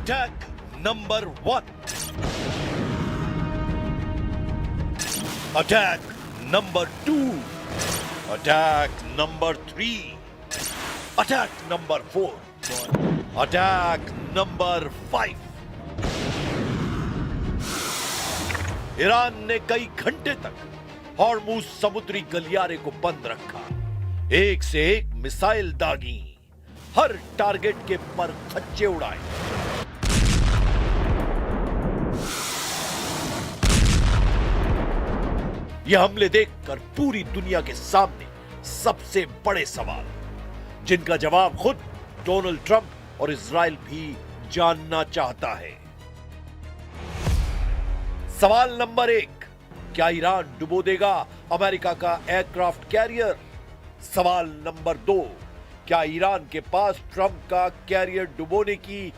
Attack number 1. Attack number 2. Attack number 3. Attack number 4. Attack number 5. Iran ने कई घंटे तक हॉर्मुज समुद्री गलियारे को बंद रखा। एक से एक मिसाइल दागी, हर टारगेट के पर खच्चे उड़ाए। यह हमले देखकर पूरी दुनिया के सामने सबसे बड़े सवाल, जिनका जवाब खुद डोनाल्ड ट्रंप और इजराइल भी जानना चाहता है। सवाल नंबर 1, क्या ईरान डुबो देगा अमेरिका का एयरक्राफ्ट कैरियर? सवाल नंबर 2, क्या ईरान के पास ट्रंप का कैरियर डुबोने की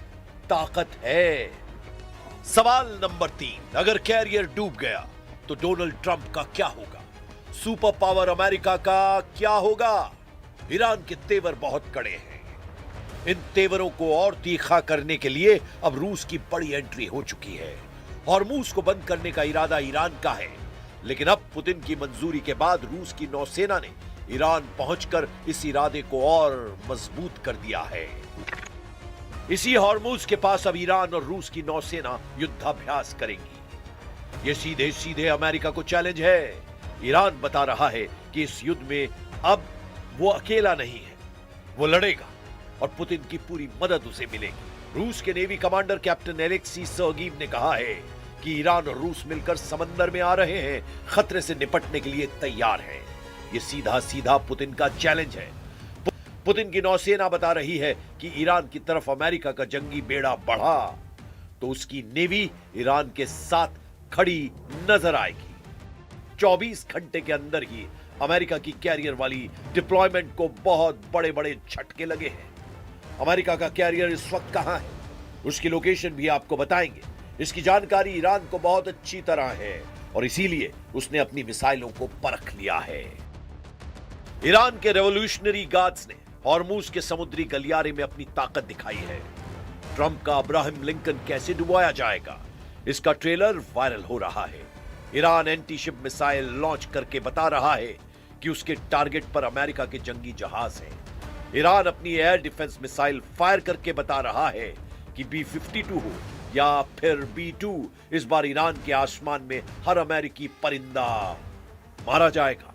ताकत है? सवाल नंबर 3, अगर कैरियर डूब गया तो डोनाल्ड ट्रंप का क्या होगा? सुपर पावर अमेरिका का क्या होगा? ईरान के तेवर बहुत कड़े हैं। इन तेवरों को और तीखा करने के लिए अब रूस की बड़ी एंट्री हो चुकी है। हॉर्मुज को बंद करने का इरादा ईरान का है, लेकिन अब पुतिन की मंजूरी के बाद रूस की नौसेना ने ईरान पहुंचकर इस इरादे को और मजबूत कर दिया है। इसी हॉर्मुज के पास अब ईरान और रूस की नौसेना युद्धाभ्यास करेंगी। यह सीधे सीधे अमेरिका को चैलेंज है। ईरान बता रहा है कि इस युद्ध में अब वो अकेला नहीं है, वो लड़ेगा और पुतिन की पूरी मदद उसे मिलेगी। रूस के नेवी कमांडर कैप्टन एलेक्सी सर्गीव ने कहा है कि ईरान और रूस मिलकर समंदर में आ रहे हैं, खतरे से निपटने के लिए तैयार हैं। ये सीधा सीधा पुतिन का चैलेंज है। पुतिन की नौसेना बता रही है कि ईरान की तरफ अमेरिका का जंगी बेड़ा बढ़ा तो उसकी नेवी ईरान के साथ खड़ी नजर आएगी। 24 घंटे के अंदर ही अमेरिका की कैरियर वाली डिप्लॉयमेंट को बहुत बड़े बड़े झटके लगे हैं। अमेरिका का कैरियर इस वक्त कहां है, उसकी लोकेशन भी आपको बताएंगे। इसकी जानकारी ईरान को बहुत अच्छी तरह है और इसीलिए उसने अपनी मिसाइलों को परख लिया है। ईरान के रेवोल्यूशनरी गार्ड्स ने हॉर्मुज के समुद्री गलियारे में अपनी ताकत दिखाई है। ट्रंप का अब्राहम लिंकन कैसे डुबाया जाएगा, इसका ट्रेलर वायरल हो रहा है। Iran anti ship missile launch करके बता रहा है कि उसके टारगेट पर अमेरिका के जंगी जहाज हैं। ईरान अपनी एयर डिफेंस मिसाइल फायर करके बता रहा है कि B-52 हो या फिर B-2, इस बार ईरान के आसमान में हर अमेरिकी परिंदा मारा जाएगा।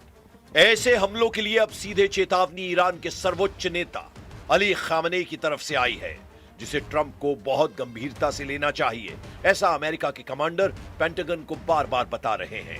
ऐसे हमलों के लिए अब सीधे चेतावनी ईरान के सर्वोच्च नेता अली खामनेई की तरफ से आई है, जिसे ट्रंप को बहुत गंभीरता से लेना चाहिए, ऐसा अमेरिका के कमांडर पेंटागन को बार-बार बता रहे हैं।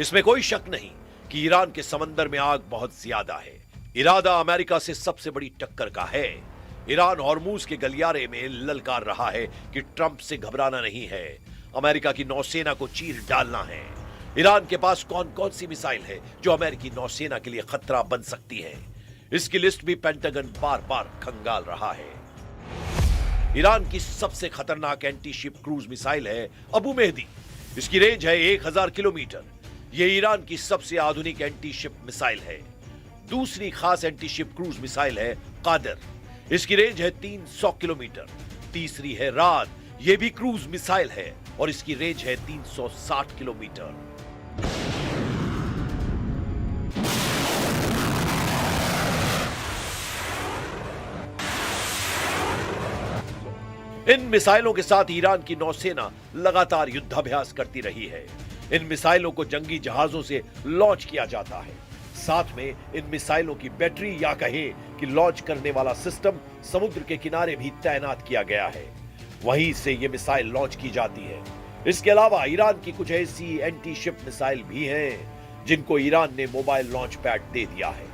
इसमें कोई शक नहीं कि ईरान के समंदर में आग बहुत ज्यादा है। इरादा अमेरिका से सबसे बड़ी टक्कर का है। ईरान हॉर्मुज के गलियारे में ललकार रहा है कि ट्रंप से घबराना नहीं है, अमेरिका की नौसेना को चीर डालना है। ईरान के पास कौन कौन सी मिसाइल है जो अमेरिकी नौसेना के लिए खतरा बन सकती है, इसकी लिस्ट भी पेंटागन बार बार खंगाल रहा है। ईरान की सबसे खतरनाक एंटी शिप क्रूज मिसाइल है अबू मेहदी। इसकी रेंज है 1000 किलोमीटर। यह ईरान की सबसे आधुनिक एंटी शिप मिसाइल है। दूसरी खास एंटी शिप क्रूज मिसाइल है कादर। इसकी रेंज है 300 किलोमीटर। तीसरी है राद, यह भी क्रूज मिसाइल है और इसकी रेंज है 360 किलोमीटर। इन मिसाइलों के साथ ईरान की नौसेना लगातार युद्धाभ्यास करती रही है। इन मिसाइलों को जंगी जहाजों से लॉन्च किया जाता है। साथ में इन मिसाइलों की बैटरी या कहें कि लॉन्च करने वाला सिस्टम समुद्र के किनारे भी तैनात किया गया है। वहीं से ये मिसाइल लॉन्च की जाती है। इसके अलावा ईरान की कुछ ऐसी एंटी शिप मिसाइल भी हैं जिनको ईरान ने मोबाइल लॉन्च पैड दे दिया है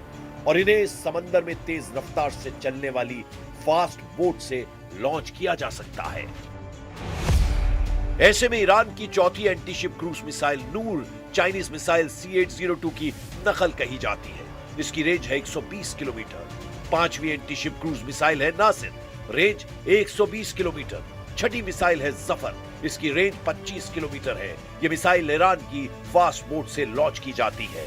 और इन्हें समंदर में तेज रफ्तार से चलने वाली फास्ट बोट से लॉन्च किया जा सकता है। ऐसे में ईरान की चौथी एंटी शिप क्रूज मिसाइल नूर चाइनीज मिसाइल C-802 की नकल कही जाती है। इसकी रेंज है 120 किलोमीटर। पांचवी एंटी शिप क्रूज मिसाइल है नासिर, रेंज 120 किलोमीटर। छठी मिसाइल है जफर, इसकी रेंज 25 किलोमीटर है। यह मिसाइल ईरान की फास्ट बोट से लॉन्च की जाती है।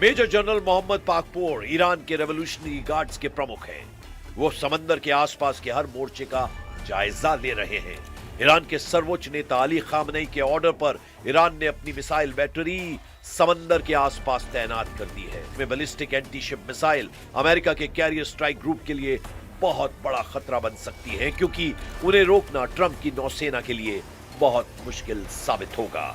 Major general Mohammad Pakpour Iran के रेवोल्यूशनरी गार्ड्स के प्रमुख हैं। वो समंदर के आसपास के हर मोर्चे का जायजा ले रहे हैं। ईरान के सर्वोच्च नेता अली खामनेई के ऑर्डर पर ईरान ने अपनी मिसाइल बैटरी समंदर के आसपास तैनात कर दी है। वे ballistic anti ship missile America के कैरियर स्ट्राइक ग्रुप के लिए बहुत बड़ा खतरा बन सकती है, क्योंकि उन्हें रोकना ट्रंप की नौसेना के लिए बहुत मुश्किल साबित होगा।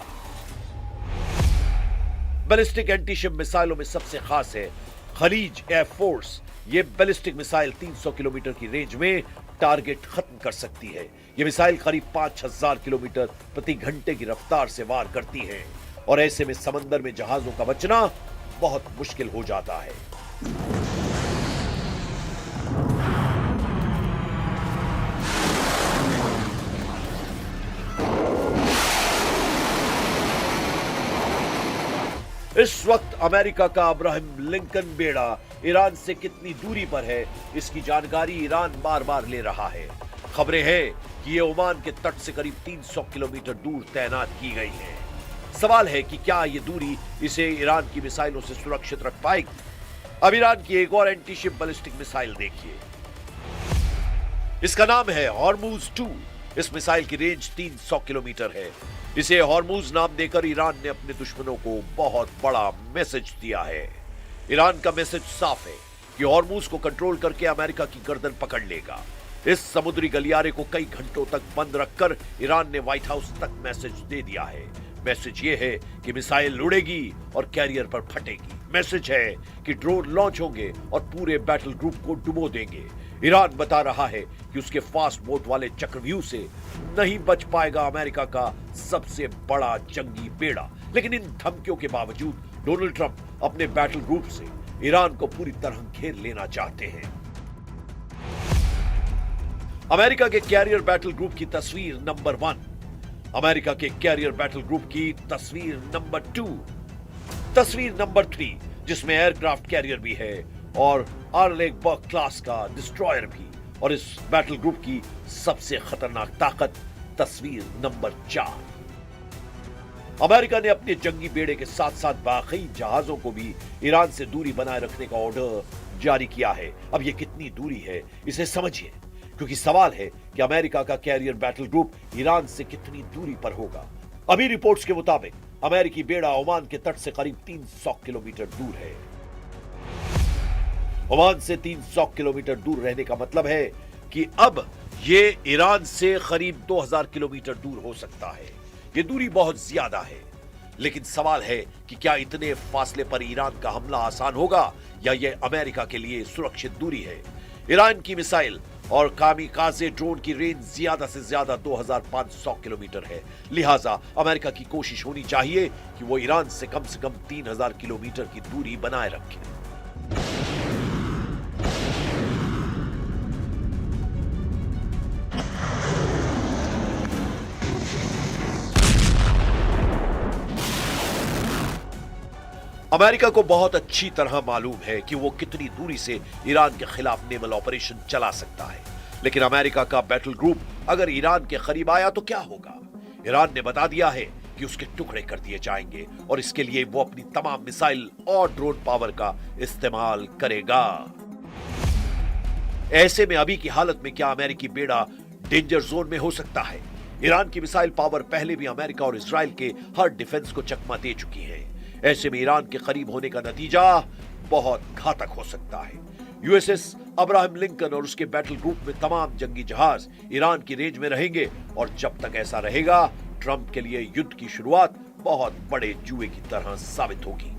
बैलिस्टिक एंटी शिप मिसाइलों में सबसे खास है खलीज एयरफोर्स। ये बैलिस्टिक मिसाइल 300 किलोमीटर की रेंज में टारगेट खत्म कर सकती है। ये मिसाइल करीब 5000 किलोमीटर प्रति घंटे की रफ्तार से वार करती है और ऐसे में समंदर में जहाजों का बचना बहुत मुश्किल हो जाता है। इस वक्त अमेरिका का अब्राहम लिंकन बेड़ा ईरान से कितनी दूरी पर है, इसकी जानकारी ईरान बार बार ले रहा है। खबरें हैं कि ये ओमान के तट से करीब 300 किलोमीटर दूर तैनात की गई है। सवाल है कि क्या ये दूरी इसे ईरान की मिसाइलों से सुरक्षित रख पाएगी। अब ईरान की एक और एंटी शिप बैलिस्टिक मिसाइल देखिए। इसका नाम है हॉर्मूज 2। इस मिसाइल की रेंज 300 किलोमीटर है। इसे हॉर्मूज नाम देकर ईरान ने अपने दुश्मनों को बहुत बड़ा मैसेज दिया है। ईरान का मैसेज साफ है कि हॉर्मूज को कंट्रोल करके अमेरिका की गर्दन पकड़ लेगा। इस समुद्री गलियारे को कई घंटों तक बंद रखकर ईरान ने व्हाइट हाउस तक मैसेज दे दिया है। मैसेज ये है कि मिसाइल उड़ेगी और कैरियर पर फटेगी। मैसेज है कि ड्रोन लॉन्च होंगे और पूरे बैटल ग्रुप को डुबो देंगे। ईरान बता रहा है कि उसके फास्ट बोट वाले चक्रव्यूह से नहीं बच पाएगा अमेरिका का सबसे बड़ा जंगी बेड़ा। लेकिन इन धमकियों के बावजूद डोनाल्ड ट्रंप अपने बैटल ग्रुप से ईरान को पूरी तरह घेर लेना चाहते हैं। अमेरिका के कैरियर बैटल ग्रुप की तस्वीर नंबर 1, अमेरिका के कैरियर बैटल ग्रुप की तस्वीर नंबर 2, तस्वीर नंबर 3 जिसमें एयरक्राफ्ट कैरियर भी है और आर्लेगबर्ग क्लास का डिस्ट्रॉयर भी, और इस बैटल ग्रुप की सबसे खतरनाक ताकत तस्वीर नंबर 4। अमेरिका ने अपने जंगी बेड़े के साथ साथ बाकी जहाजों को भी ईरान से दूरी बनाए रखने का ऑर्डर जारी किया है। अब यह कितनी दूरी है इसे समझिए, क्योंकि सवाल है कि अमेरिका का कैरियर बैटल ग्रुप ईरान से कितनी दूरी पर होगा। अभी रिपोर्ट्स के मुताबिक अमेरिकी बेड़ा ओमान के तट से करीब 300 किलोमीटर दूर है। ओमान से 300 किलोमीटर दूर रहने का मतलब है कि अब ये ईरान से करीब 2000 किलोमीटर दूर हो सकता है। ये दूरी बहुत ज्यादा है, लेकिन सवाल है कि क्या इतने फासले पर ईरान का हमला आसान होगा या यह अमेरिका के लिए सुरक्षित दूरी है। ईरान की मिसाइल और कामिकाजे ड्रोन की रेंज ज्यादा से ज्यादा 2500 किलोमीटर है। लिहाजा अमेरिका की कोशिश होनी चाहिए कि वो ईरान से कम 3000 किलोमीटर की दूरी बनाए रखे। अमेरिका को बहुत अच्छी तरह मालूम है कि वो कितनी दूरी से ईरान के खिलाफ नेवल ऑपरेशन चला सकता है, लेकिन अमेरिका का बैटल ग्रुप अगर ईरान के करीब आया तो क्या होगा। ईरान ने बता दिया है कि उसके टुकड़े कर दिए जाएंगे और इसके लिए वो अपनी तमाम मिसाइल और ड्रोन पावर का इस्तेमाल करेगा। ऐसे में अभी की हालत में क्या अमेरिकी बेड़ा डेंजर जोन में हो सकता है। ईरान की मिसाइल पावर पहले भी अमेरिका और इजराइल के हर डिफेंस को चकमा दे चुकी है। ऐसे में ईरान के करीब होने का नतीजा बहुत घातक हो सकता है। यूएसएस अब्राहम लिंकन और उसके बैटल ग्रुप में तमाम जंगी जहाज ईरान की रेंज में रहेंगे और जब तक ऐसा रहेगा ट्रंप के लिए युद्ध की शुरुआत बहुत बड़े जुए की तरह साबित होगी।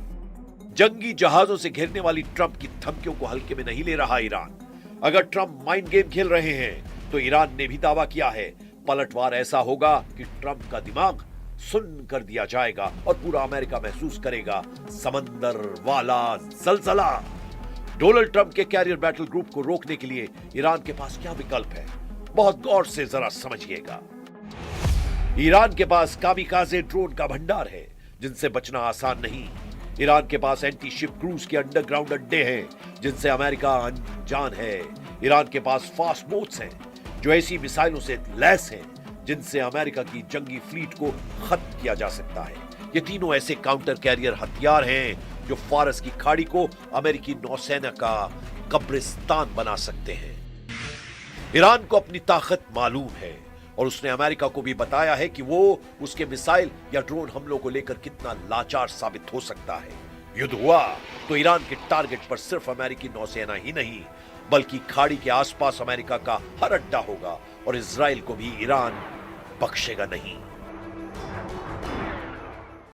जंगी जहाजों से घेरने वाली ट्रंप की धमकियों को हल्के में नहीं ले रहा ईरान। अगर ट्रंप माइंड गेम खेल रहे हैं तो ईरान ने भी दावा किया है पलटवार ऐसा होगा कि ट्रंप का दिमाग सुन्न कर दिया जाएगा और पूरा अमेरिका महसूस करेगा समंदर वाला जलजला। डोनाल्ड ट्रंप के कैरियर बैटल ग्रुप को रोकने के लिए ईरान के पास क्या विकल्प है, बहुत गौर से जरा समझिएगा। ईरान के पास कामिकाज़े ड्रोन का भंडार है जिनसे बचना आसान नहीं। ईरान के पास एंटी शिप क्रूज के अंडरग्राउंड अड्डे हैं जिनसे अमेरिका अनजान है। ईरान के पास फास्ट बोट्स हैं जो ऐसी मिसाइलों से लैस हैं जिनसे अमेरिका की जंगी फ्लीट को खत्म किया जा सकता है। ये तीनों ऐसे काउंटर कैरियर हथियार हैं जो फारस की खाड़ी को अमेरिकी नौसेना का कब्रिस्तान बना सकते हैं। ईरान को अपनी ताकत मालूम है और उसने अमेरिका को भी बताया है कि वो उसके मिसाइल या ड्रोन हमलों को लेकर कितना लाचार साबित हो सकता है। युद्ध हुआ तो ईरान के टारगेट पर सिर्फ अमेरिकी नौसेना ही नहीं बल्कि खाड़ी के आसपास अमेरिका का हर अड्डा होगा और इजराइल को भी ईरान बख्शेगा नहीं।